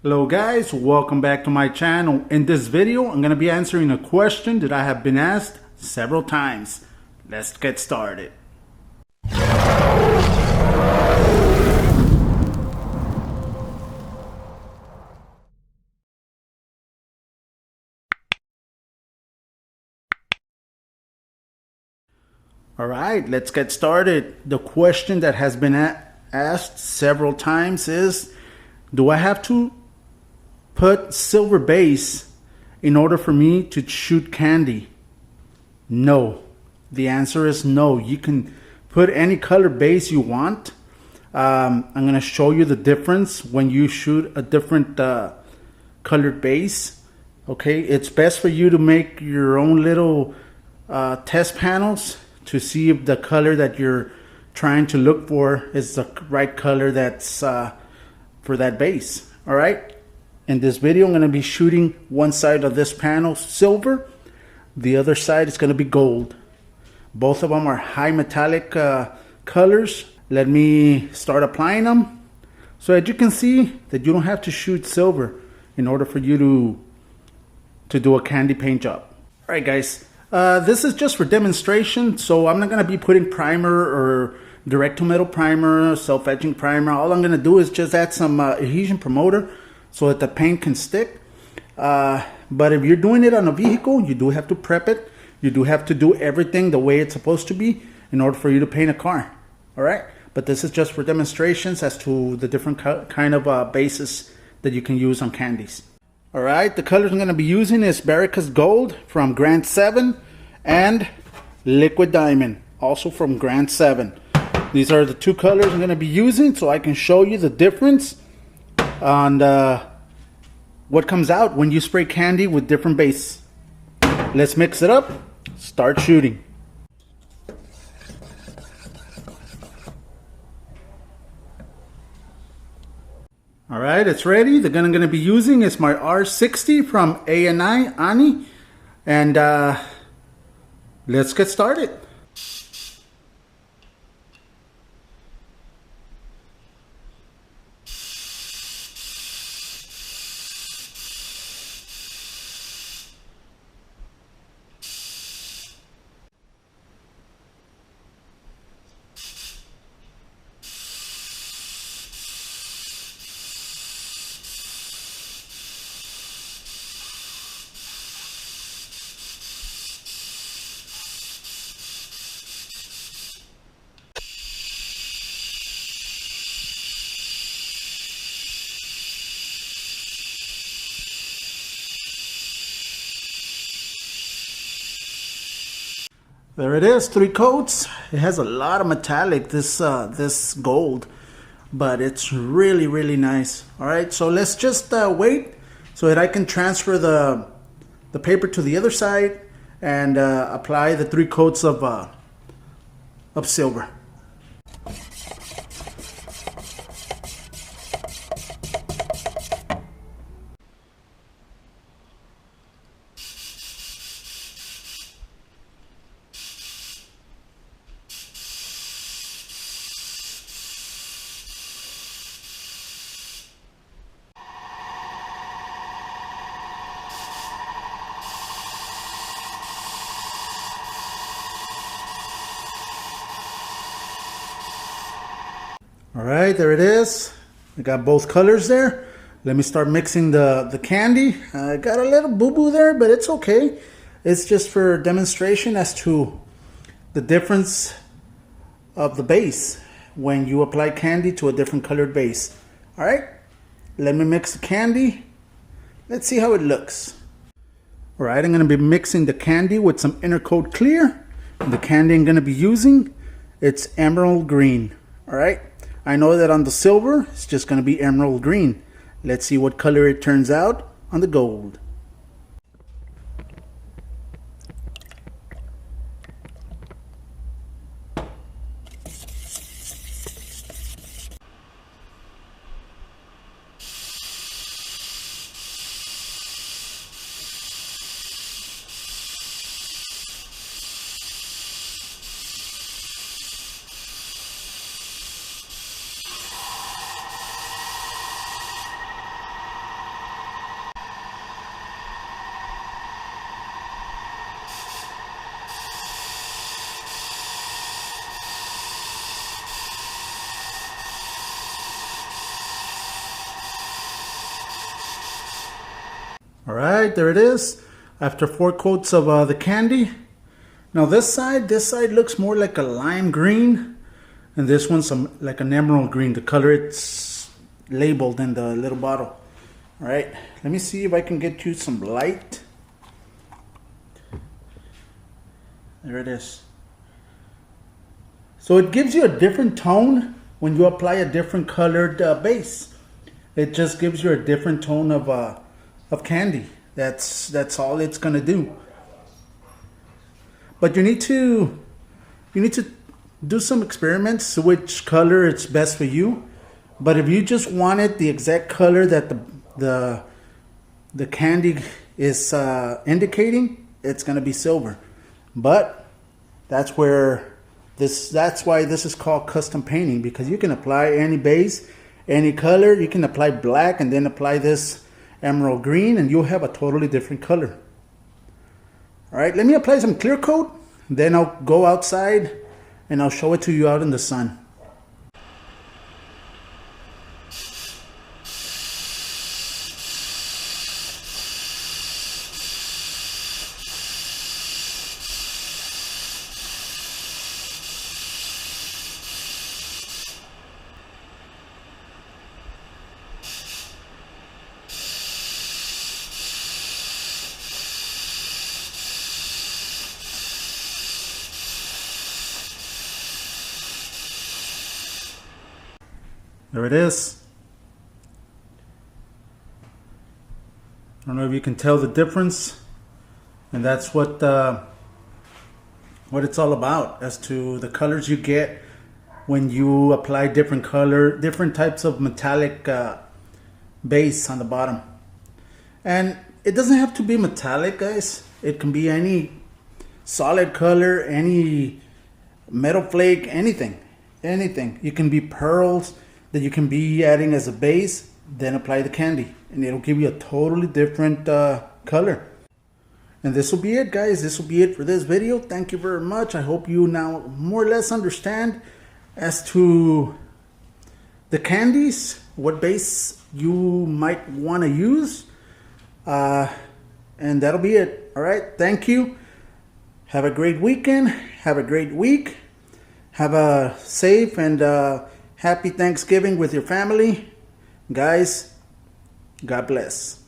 Hello guys, welcome back to my channel. In this video, I'm going to be answering a question that I have been asked several times. Let's get started. Alright, let's get started. The question that has been asked several times is, do I have to put silver base in order for me to shoot candy? No. The answer is no. You can put any color base you want. I'm going to show you the difference when you shoot a different colored base. Okay, it's best for you to make your own little test panels to see if the color that you're trying to look for is the right color that's for that base. All right. In this video, I'm going to be shooting one side of this panel silver. The other side is going to be gold. Both of them are high metallic colors. Let me start applying them. So as you can see that you don't have to shoot silver in order for you to do a candy paint job. All right, guys. This is just for demonstration, so I'm not going to be putting primer or direct to metal primer, self-etching primer. All I'm going to do is just add some adhesion promoter so that the paint can stick. But if you're doing it on a vehicle, you do have to prep it. You do have to do everything the way it's supposed to be in order for you to paint a car. All right? But this is just for demonstrations as to the different kind of bases that you can use on candies. All right, the colors I'm going to be using is Barricas Gold from Grant 7 and Liquid Diamond, also from Grant 7. These are the two colors I'm going to be using so I can show you the difference on what comes out when you spray candy with different base. Let's mix it up, start shooting. All right, it's ready. The gun I'm going to be using is my R60 from ANI, and let's get started. There it is, 3 coats. It has a lot of metallic, this gold, but it's really nice. All right, so let's just wait so that I can transfer the paper to the other side and apply the 3 coats of silver. All right, there it is. I got both colors there. Let me start mixing the candy. I got a little boo-boo there, but it's okay. It's just for demonstration as to the difference of the base when you apply candy to a different colored base. All right, let me mix the candy. Let's see how it looks. All right, I'm going to be mixing the candy with some Intercoat Clear. The candy I'm going to be using, it's emerald green. All right. I know that on the silver, it's just going to be emerald green. Let's see what color it turns out on the gold. All right, there it is. After 4 coats of the candy. Now this side looks more like a lime green, and this one's like an emerald green, the color it's labeled in the little bottle. All right, let me see if I can get you some light. There it is. So it gives you a different tone when you apply a different colored base. It just gives you a different tone of candy. That's all it's gonna do. But you need to do some experiments to which color it's best for you. But if you just wanted the exact color that the candy is indicating, it's gonna be silver. But that's why this is called custom painting, because you can apply any base, any color. You can apply black and then apply this emerald green, and you'll have a totally different color. All right, let me apply some clear coat, then I'll go outside and I'll show it to you out in the sun. There it is. I don't know if you can tell the difference, and that's what it's all about, as to the colors you get when you apply different types of metallic base on the bottom. And it doesn't have to be metallic, guys. It can be any solid color, any metal flake, anything. You can be pearls that you can be adding as a base, then apply the candy, and it'll give you a totally different color. And this will be it, guys. This will be it for this video. Thank you very much. I hope you now more or less understand as to the candies, what base you might want to use, and that'll be it. All right, thank you. Have a great weekend. Have a great week. Have a safe and happy Thanksgiving with your family. Guys, God bless.